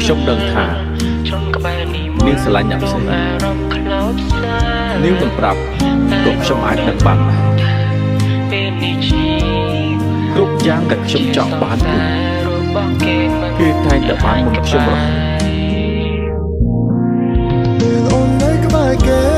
ខ្ញុំដឹងថានាងស្រឡាញ់អ្នកផ្សេងនាងមិនប្រាប់ព្រោះខ្ញុំអាចដឹងបានគ្រប់យ៉ាងដែលខ្ញុំចង់បានគឺតែងតែបានមុនខ្ញុំរហូត អូននៅក្បែរគេ